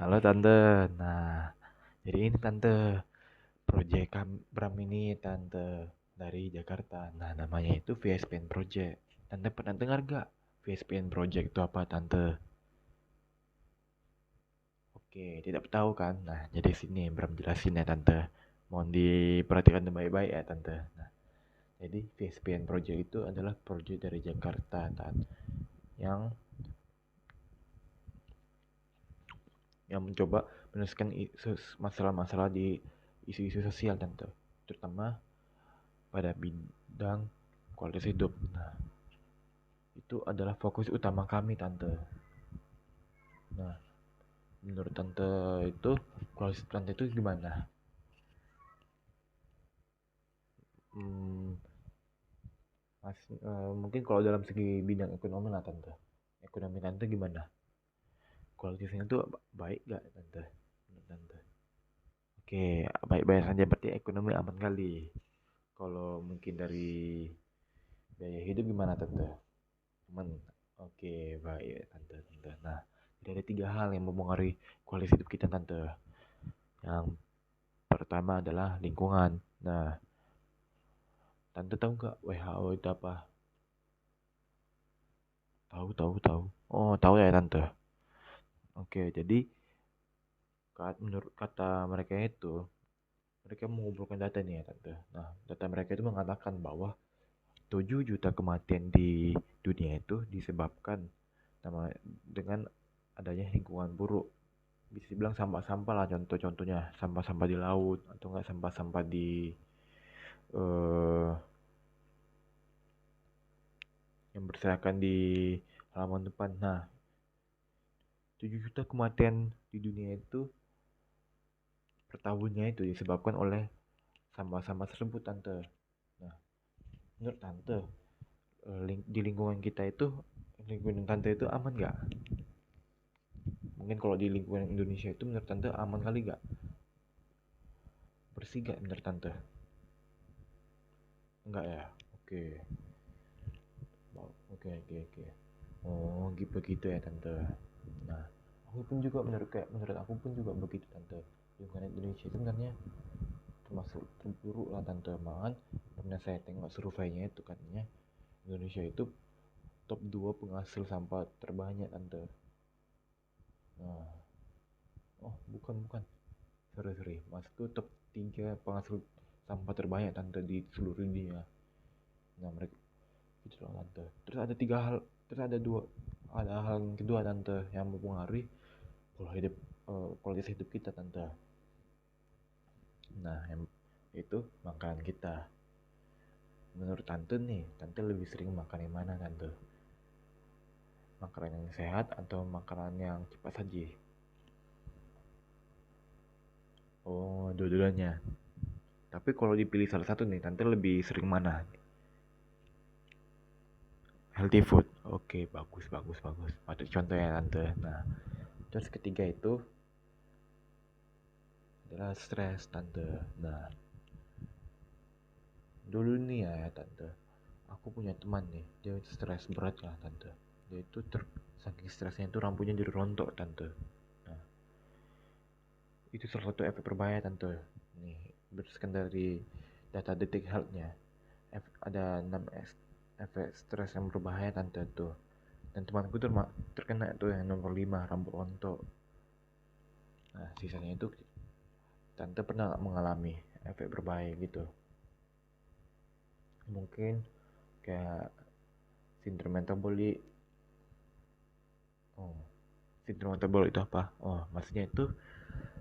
Halo tante. Nah, jadi ini tante, project Bram ini tante dari Jakarta. Nah, namanya itu VSPN Project. Tante pernah dengar gak? VSPN Project itu apa tante? Oke, tidak tahu kan? Nah, jadi sini Bram jelasin ya tante. Mohon diperhatikan baik-baik ya tante. Nah, jadi VSPN Project itu adalah project dari Jakarta, tante, yang mencoba menyelesaikan masalah-masalah di isu-isu sosial tante, terutama pada bidang kualitas hidup. Nah, itu adalah fokus utama kami tante. Nah, menurut tante itu kualitas tante itu gimana? Hmm, mungkin kalau dalam segi bidang ekonomi lah tante. Ekonomi tante gimana? Kualitasnya itu baik gak tante? Menurut tante. Oke, baik-baik saja, berarti ekonomi aman kali. Kalau mungkin dari biaya hidup gimana tante? Aman. Oke, baik tante, tante. Nah, jadi ada tiga hal yang mempengaruhi kualitas hidup kita tante. Yang pertama adalah lingkungan. Nah, tante tahu nggak WHO itu apa? Tahu, tahu, tahu. Oh, tahu ya tante. Oke, jadi menurut kata mereka itu, mereka mengumpulkan data nih ya tante. Nah, data mereka itu mengatakan bahwa 7 juta kematian di dunia itu disebabkan dengan adanya lingkungan buruk. Bisa dibilang sampah-sampah lah, contoh-contohnya sampah-sampah di laut atau enggak sampah-sampah di eh, yang berserakan di halaman depan. Nah, 7 juta kematian di dunia itu per tahunnya itu disebabkan oleh sampah-sampah tersebut tante. Nah, menurut tante, di lingkungan kita itu, lingkungan tante itu aman nggak? Mungkin kalau di lingkungan Indonesia itu menurut tante aman kali nggak? Bersih nggak menurut tante? Enggak ya? Oke. Oke, oke, oke. Oh, gitu begitu ya tante. Nah, aku pun juga menurut aku pun juga begitu tante. Lingkungan Indonesia itu sebenarnya termasuk terburuk lah tante. Malahan pernah saya tengok surveinya itu katanya Indonesia itu top 2 penghasil sampah terbanyak tante. Nah, oh bukan bukan. Sorry sorry. Maksudku top 3 penghasil sampah terbanyak tante di seluruh dunia. Nah, mereka gitu loh tante. Terus ada tiga hal, terus ada hal yang kedua tante yang mempengaruhi pola hidup, kualitas hidup kita tante. Nah, yang itu makanan kita. Menurut tante nih, tante lebih sering makan yang mana tante? Makanan yang sehat atau makanan yang cepat saji? Oh, dua-duanya. Tapi kalau dipilih salah satu nih, tante lebih sering mana? Healthy food. Oke, bagus, bagus, bagus. Patut contoh ya tante. Nah, terus ketiga itu adalah stres tante. Nah, dulu nih ya tante, aku punya teman nih, dia stres berat lah tante. Dia itu saking stresnya itu rambutnya jadi rontok tante. Nah, itu salah satu efek berbahaya tante. Nih, berdasarkan dari data detik health-nya, ada 6 efek stres yang berbahaya tante tuh. Dan temanku tuh terkena tuh yang nomor 5, rambut rontok. Nah, sisanya itu tante pernah gak mengalami efek berbahaya gitu? Mungkin kayak sindrom metabolik. Oh, sindrom metabolik itu apa? Oh, maksudnya itu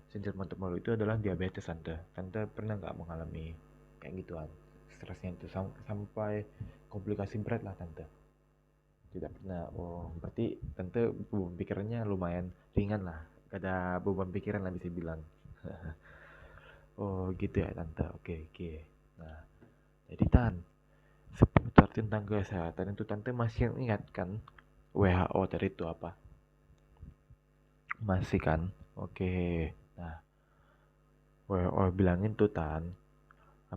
sindrom metabolik itu adalah diabetes tante. Tante pernah nggak mengalami kayak gituan? Stresnya itu sampai komplikasi berat lah tante. Tidak pernah. Oh, berarti tante beban pikirannya lumayan ringan lah. Gak ada beban pikiran lah bisa bilang. Oh, gitu ya tante. Oke, oke. Nah, jadi seputar tentang kesehatan itu tante masih ingat kan WHO tadi itu apa? Masih kan? Oke. Nah, WHO bilangin tuh 80%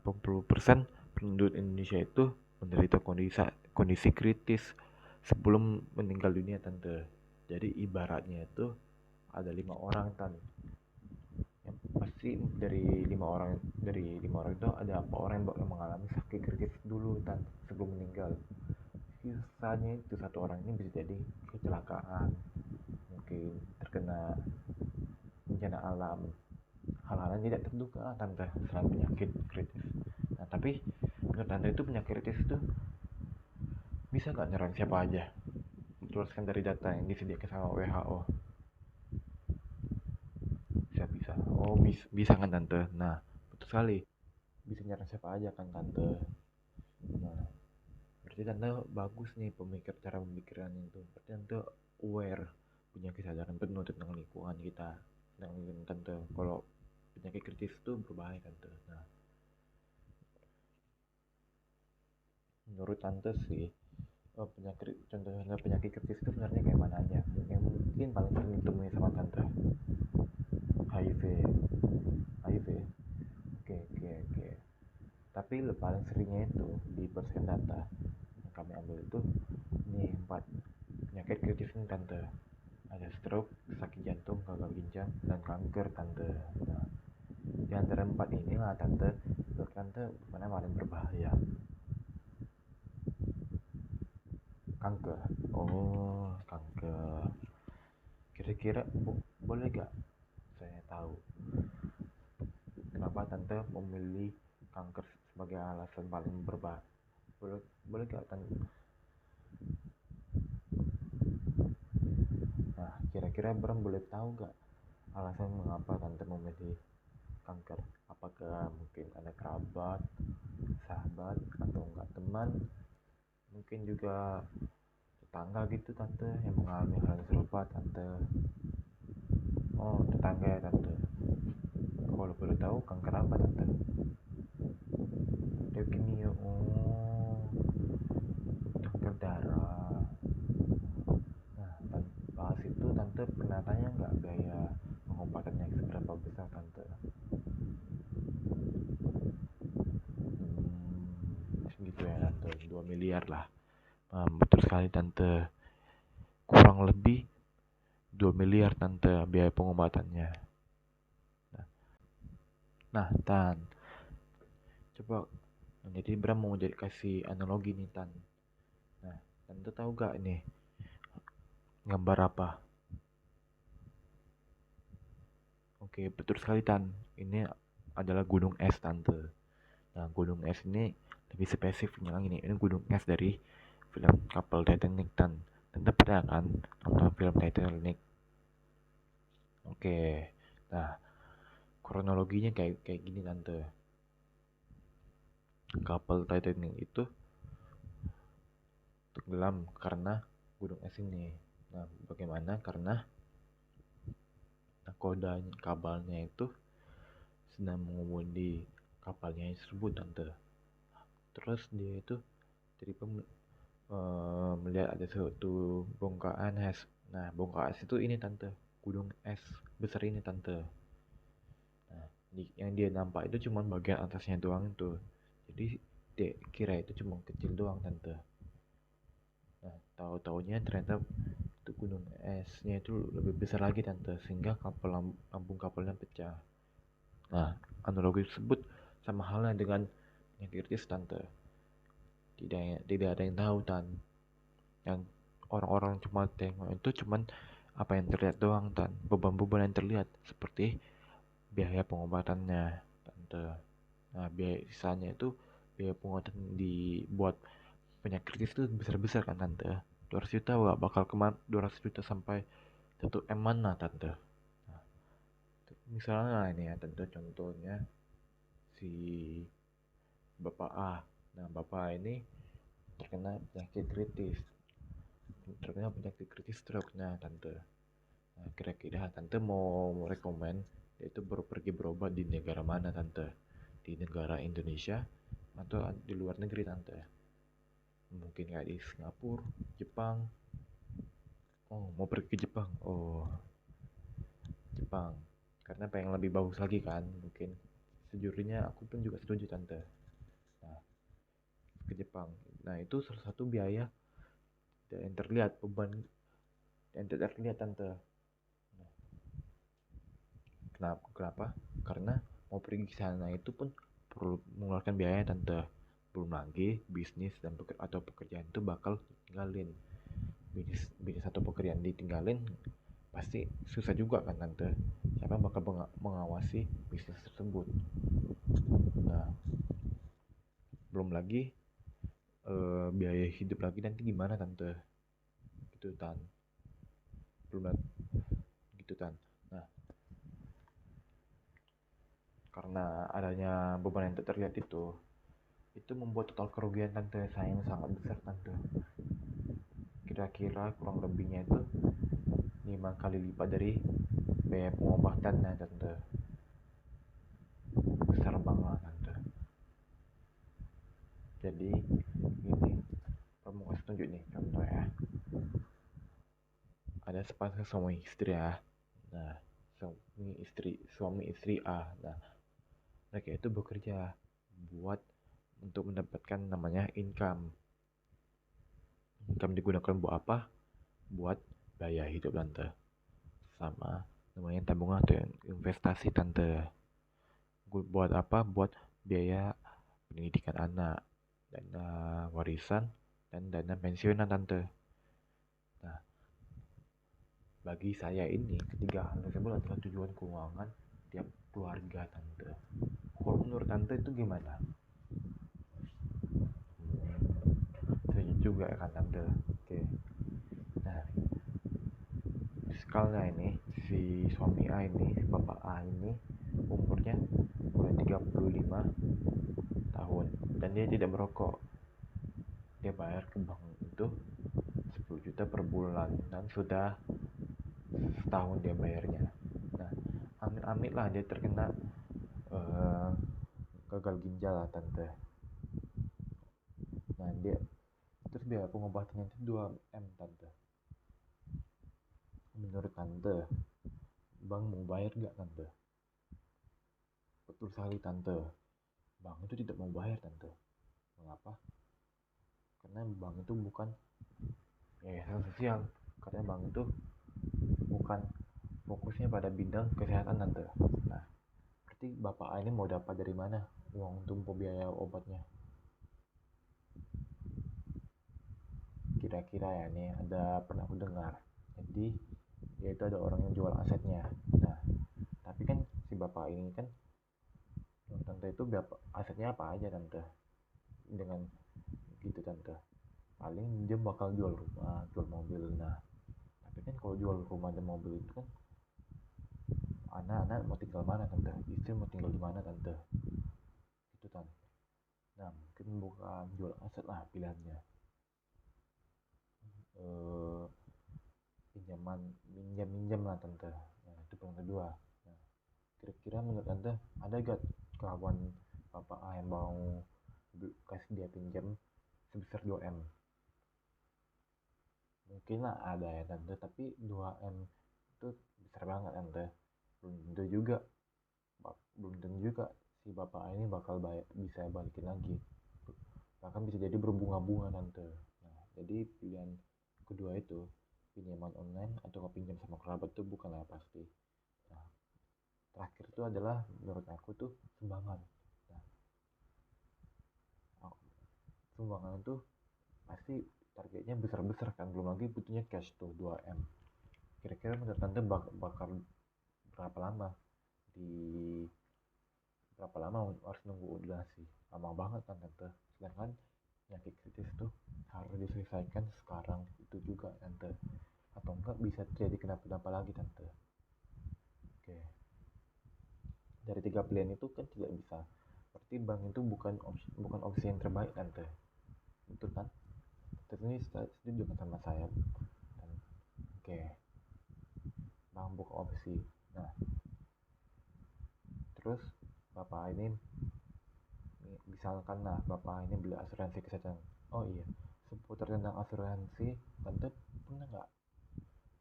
penduduk Indonesia itu menderita kondisi kritis sebelum meninggal dunia tante. Jadi ibaratnya itu ada 5 orang tan, yang pasti dari 5 orang itu ada 4 orang yang mengalami sakit kritis dulu tan sebelum meninggal. Sisanya itu 1 orang ini bisa jadi kecelakaan, mungkin terkena bencana alam, hal-hal yang tidak terduga tante selain penyakit kritis. Nah tapi menurut tante itu penyakit kritis itu bisa nggak nyerang siapa aja? Berdasarkan dari data yang disediakan sama WHO. Bisa. Oh bisa kan tante. Nah betul sekali, bisa nyerang siapa aja kan tante. Nah berarti tante bagus nih cara pemikiran itu. Berarti tante aware, punya kesadaran penuh tentang lingkungan kita, tentang lingkungan tante. Kalau penyakit kritis itu berbahaya tante. Nah menurut tante sih, contoh penyakit kritis itu sebenarnya kayak mana aja yang mungkin paling sering ditemui sama tante? HIV. HIV. Oke. Tapi paling seringnya itu di persen data yang kami ambil itu nih 4 penyakit kritis ini tante. Ada stroke, sakit jantung, gagal ginjal, dan kanker tante. Nah di antara 4 inilah tante, menurut tante mana paling berbahaya? Kanker. Oh kanker. Kira-kira boleh gak saya tahu kenapa tante memilih kanker sebagai alasan paling berbahaya? Boleh gak tante? Nah kira-kira Bram boleh tahu gak alasan mengapa tante memilih kanker? Apakah mungkin ada kerabat, sahabat, atau enggak teman, mungkin juga tetangga gitu tante yang mengalami hal yang serupa tante? Oh tetangga ya tante. Kalau boleh tahu kanker apa tante? Leukemia. Oh kanker darah. Nah bahas itu tante pernah tanya nggak biaya pengobatannya seberapa besar tante? Segitu ya tante, 2 miliar lah. Betul sekali tante, kurang lebih 2 miliar tante biaya pengobatannya. Nah tan, coba, jadi Bram mau jadi kasih analogi nih tan. Nah tante tahu gak ini gambar apa? Oke betul sekali tan, ini adalah gunung es tante. Nah gunung es ini lebih spesifiknya lagi nih, ini gunung es dari film Kapal Titanic tan. Tante pernah kan nonton film Titanic? Oke, nah kronologinya kayak kayak gini tante. Kapal Titanic itu tenggelam karena gunung es ini. Nah bagaimana? Karena nakoda kabalnya itu sedang mengemudi kapalnya tersebut tante. Terus dia itu tiba-tiba melihat ada suatu bongkahan es. Nah bongkahan es itu ini tante, gunung es besar ini tante. Nah yang dia nampak itu cuma bagian atasnya doang tuh, jadi dia kira itu cuma kecil doang tante. Nah tahu-taunya ternyata itu gunung esnya itu lebih besar lagi tante, sehingga lambung kapalnya pecah. Nah analogi tersebut sama halnya dengan yang kritis tante. Tidak ada yang tahu tan, yang orang-orang cuma tengok itu cuman apa yang terlihat doang tan, beban-beban yang terlihat seperti biaya pengobatannya tante. Nah biaya sisanya itu biaya pengobatan dibuat penyakit kritis itu besar-besar kan tante. 200 juta gak bakal kemana, 200 juta sampai 1 M mana tante. Nah, misalnya ini ya tante, contohnya si bapak A. Nah bapak ini terkena penyakit kritis stroke. Nah tante, nah, kira-kira tante mau rekomend dia itu pergi berobat di negara mana tante? Di negara Indonesia atau di luar negeri tante? Mungkin kayak di Singapura, Jepang. Oh mau pergi ke Jepang? Oh Jepang karena pengen lebih bagus lagi kan mungkin. Sejujurnya aku pun juga setuju tante. Nah ke Jepang, nah itu salah satu biaya yang terlihat, beban yang tidak terlihat tante. Nah, Kenapa? Karena mau pergi ke sana itu pun perlu mengeluarkan biaya tante. Belum lagi bisnis atau pekerjaan itu bakal tinggalin. Bisnis atau pekerjaan ditinggalin pasti susah juga kan tante. Siapa bakal mengawasi bisnis tersebut? Nah, belum lagi biaya hidup lagi nanti gimana tante? Gitu tan. Belum lagi gitu tan. Nah, karena adanya beban yang tak terlihat itu membuat total kerugian tante saya yang sangat besar tante. Kira-kira kurang lebihnya itu 5 kali lipat dari biaya pengobatannya tante. Besar banget tante. Jadi ini kamu kasih tunjuk nih contoh ya. Ada sepasang suami istri ya. Nah, suami istri A. Nah, mereka itu bekerja buat untuk mendapatkan namanya income. Income digunakan buat apa? Buat biaya hidup tante. Sama namanya tabungan atau investasi tante. Buat apa? Buat biaya pendidikan anak, dana warisan, dan dana pensiunan tante. Nah, bagi saya ini ketiga hal tersebut adalah tujuan keuangan tiap keluarga tante. Kalau menurut tante itu gimana? Setuju juga kan tante. Oke. Nah, skalanya ini si suami A ini, si bapak A ini umurnya mulai 35 tahun dan dia tidak merokok. Dia bayar ke bank itu 10 juta per bulan dan sudah setahun dia bayarnya. Nah, amit-amit lah dia terkena gagal ginjal lah tante. Nah, dia terus biaya pengobatannya itu 2M tante. Menurut tante, bank mau bayar gak tante? Betul sekali tante, bank itu tidak mau bayar tante. Mengapa? Karena bank itu bukan yayasan sosial. Karena bank itu bukan fokusnya pada bidang kesehatan tante. Nah, berarti bapak A ini mau dapat dari mana uang untuk biaya obatnya? Kira-kira ya nih, pernah aku dengar. Jadi dia itu ada orang yang jual asetnya. Nah, tapi kan si bapak ini kan, tante itu asetnya apa aja tante? Dengan gitu tante, paling dia bakal jual rumah, jual mobil. Nah, tapi kan kalau jual rumah dan mobil itu kan anak-anak mau tinggal mana tante, istri mau tinggal di mana tante, itu tante. Nah, mungkin bukan jual aset lah pilihannya, minjam lah tante. Nah, itu yang kedua. Nah, kira-kira menurut tante ada gak kawan bapak A yang mau kasih dia pinjam sebesar 2M? Mungkin lah ada ya tante, tapi 2M itu besar banget tante. Belum tentu juga si bapak ini bakal bisa balikin lagi, bahkan bisa jadi berbunga-bunga tante. Nah, jadi pilihan kedua itu pinjaman online atau pinjam sama kerabat tuh bukanlah pasti. Nah, terakhir itu adalah menurut aku tuh sumbangan. Nah, sumbangan tuh pasti targetnya besar-besar kan, belum lagi butuhnya cash tuh 2M. Kira-kira menurut tante bakal berapa lama di berapa lama harus nunggu ordinasi? Lama banget kan tante, sedangkan penyakit kritis tuh harus diselesaikan sekarang itu juga tante, atau enggak bisa terjadi kenapa-napa lagi tante. Oke, dari 3 pilihan itu kan tidak bisa, berarti bank itu bukan opsi yang terbaik tante, betul kan? Tentunya setuju kan sama saya. Oke, bank bukan opsi. Nah, terus bapak ini, misalkan lah bapak ini beli asuransi kesehatan. Oh iya, seputar tentang asuransi, tante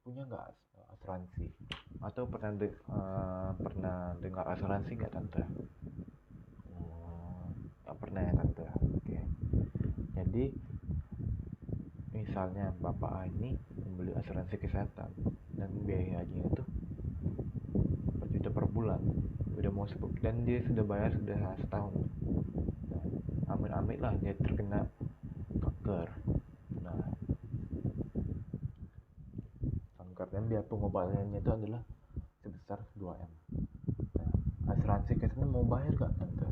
punya nggak asuransi, atau pernah dengar asuransi nggak tante? Oh, nggak pernah ya tante. Oke, jadi misalnya bapak ini membeli asuransi kesehatan dan biayanya itu per juta per bulan. dan dia sudah bayar sudah setahun. Nah, amit-amit lah dia terkena kanker. Nah, kanker dan biaya pengobatannya itu adalah sebesar 2M. Nah, asuransi kesehatan mau bayar gak tante?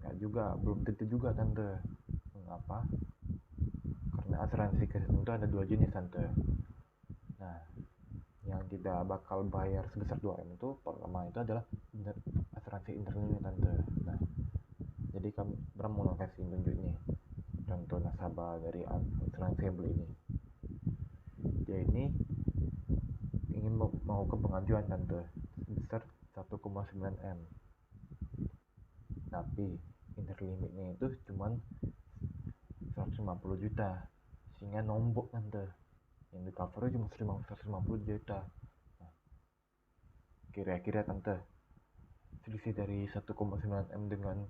Nggak juga, belum tentu juga tante. Mengapa? Karena asuransi kesehatan itu ada 2 jenis tante. Nah, yang tidak bakal bayar sebesar 2M itu pertama itu adalah asuransi internal tante. Nah, jadi kami mau kasih tunjuk nih contoh nasabah dari asuransi yang beli ini. Dia ini ingin mau ke pengajuan tante sebesar 1,9M, tapi inner limitnya itu cuman 150 juta, sehingga nombok tante. Yang di cover cuma 150 juta. Nah, kira-kira tante, selisih dari 1,9M dengan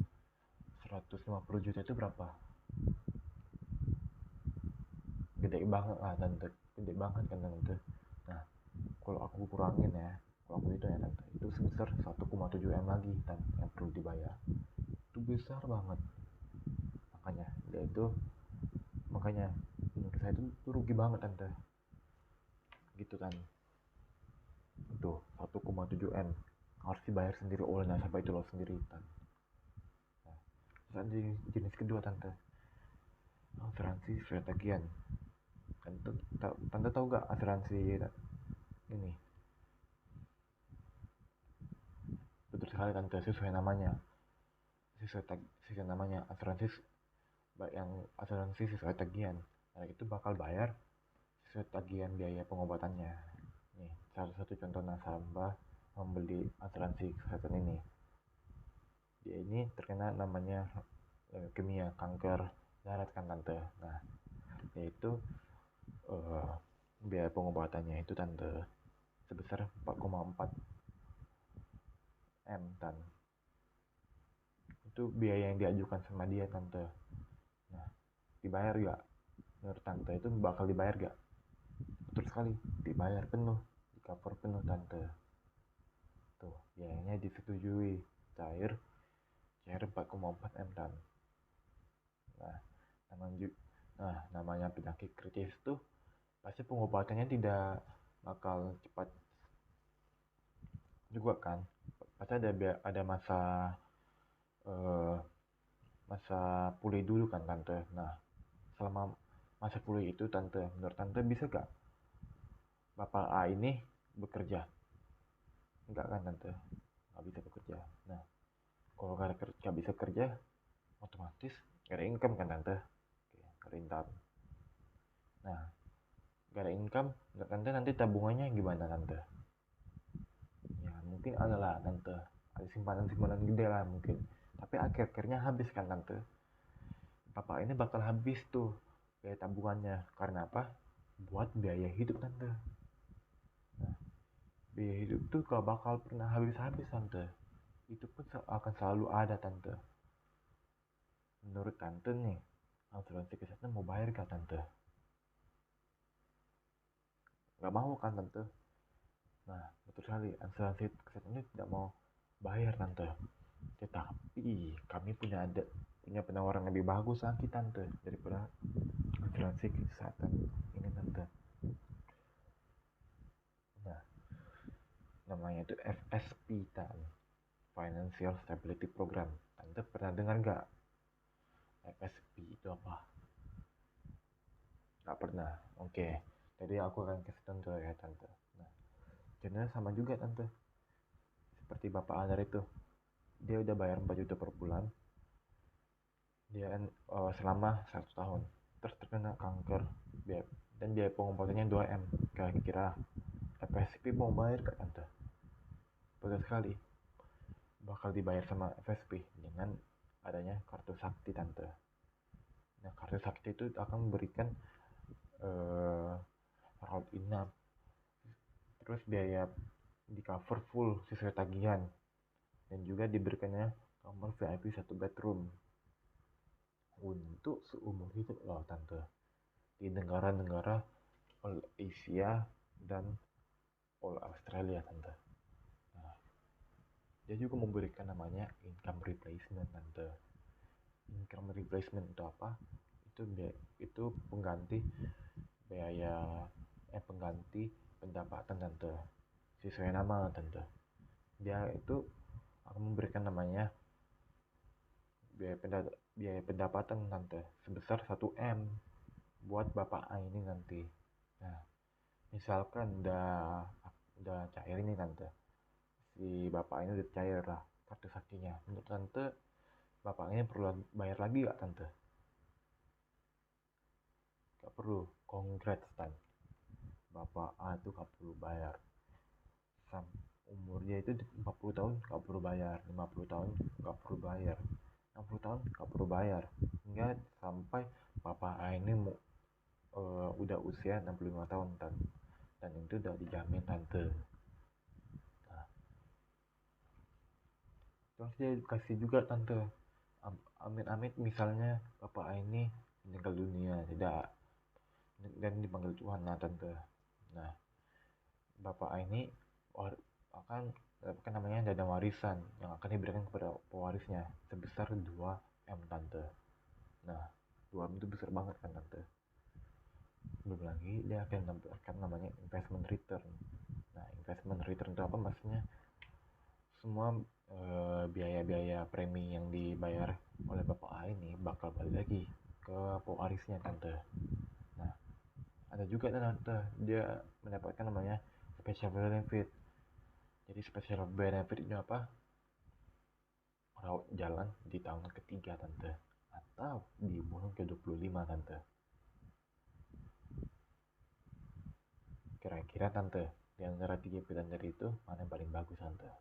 150 juta itu berapa? Gede banget lah tante, gede banget kan tante. Nah, kalau aku kurangin ya, kalau aku itu ya tante, itu sebesar 1,7M lagi tante yang perlu dibayar. Itu besar banget. Makanya menurut saya itu rugi banget tante. Gitu kan. Itu 1,7M harus dibayar sendiri oleh nasabah itu loh sendiri tante. Nah, jenis kedua tante, asuransi sesuai tagihan. Tante tahu gak asuransi ini? Betul sekali tante, sesuai namanya. Sesuai namanya asuransi, yang asuransi sesuai tagihan. Nah, itu bakal bayar sesuai tagihan biaya pengobatannya. Nih, salah satu contoh nasabah membeli asuransi kesehatan ini. Dia ini terkena namanya leukemia, kanker darah kan tante. Nah, yaitu biaya pengobatannya itu tante sebesar 4,4M tan. Itu biaya yang diajukan sama dia tante. Nah, dibayar gak? Menurut tante itu bakal dibayar gak? Betul sekali, dibayar penuh, di cover penuh tante. Tuh, biayanya disetujui, cair 4,4M tan. Namanya penyakit kritis tuh pasti pengobatannya tidak bakal cepat juga kan. Pasti ada masa pulih dulu kan tante. Nah, selama masa pulih itu tante, menurut tante bisa gak Bapak A ini bekerja? Enggak kan tante, nggak bisa bekerja. Nah, kalau gak bisa kerja, otomatis gak ada income kan tante. Gak ada income. Nah, gak ada income, tante nanti tabungannya gimana tante? Ya mungkin ada lah tante, ada simpanan gede lah mungkin, tapi akhirnya habis kan tante. Bapak ini bakal habis tuh biaya tabungannya. Karena apa? Buat biaya hidup tante. Nah, biaya hidup tuh gak bakal pernah habis-habis tante. Itu pun akan selalu ada tante. Menurut tante nih, asuransi kesehatan mau bayar gak tante? Gak mau kan tante? Nah, betul sekali, asuransi kesehatan ini tidak mau bayar tante. Tetapi kami punya penawaran lebih bagus lagi tante daripada asuransi kesehatan ini tante. Nah, namanya itu FSP tan, Financial Stability Program. Tante pernah dengar gak FSP itu apa? Gak pernah. Oke, jadi aku akan kasih contoh ya tante. Nah, jadinya sama juga tante, seperti Bapak Adar itu. Dia udah bayar 4 juta per bulan, dia selama 1 tahun, terus terkena kanker, dan biaya pengobatannya 2M. Kira-kira FSP mau bayar gak tante? Betul sekali, bakal dibayar sama FSP dengan adanya kartu sakti tante. Nah, kartu sakti itu akan memberikan rawat inap, terus biaya di cover full sesuai tagihan, dan juga diberikannya kamar VIP 1 bedroom untuk seumur hidup loh tante, di negara-negara Asia dan All Australia tante. Nah, dia juga memberikan namanya income replacement tante. Income replacement itu apa? Itu pengganti biaya pengganti pendapatan tante. Sesuai nama tante. Dia itu akan memberikan namanya biaya pendapatan tante sebesar 1 M buat bapak A ini nanti. Nah, misalkan udah cair ini tante, si bapak ini udah cair lah kartu saktinya. Menurut tante, bapak ini perlu bayar lagi gak tante? Gak perlu. Congrats tante, bapak A itu gak perlu bayar. Umurnya itu 40 tahun gak perlu bayar, 50 tahun gak perlu bayar, 60 tahun gak perlu bayar, hingga sampai bapak A ini udah usia 65 tahun dan itu udah dijamin tante. Nah, terus dia kasih juga tante, amit-amit misalnya bapak A ini meninggal dunia tidak dan dipanggil Tuhan lah tante. Nah, bapak A ini akan mendapatkan namanya dana warisan yang akan diberikan kepada pewarisnya sebesar 2 M tante. Nah, 2 M itu besar banget kan tante. Belum lagi dia akan mendapatkan namanya investment return. Nah, investment return itu apa maksudnya? Semua biaya-biaya premi yang dibayar oleh bapak A ini bakal balik lagi ke pewarisnya tante. Nah, ada juga tante, dia mendapatkan namanya special benefit. Jadi special benefit itu apa? Rawat jalan di tahun ketiga tante, atau di bulan ke-25 tante. Kira-kira tante, di antara 3 pilihan dari itu mana yang paling bagus tante?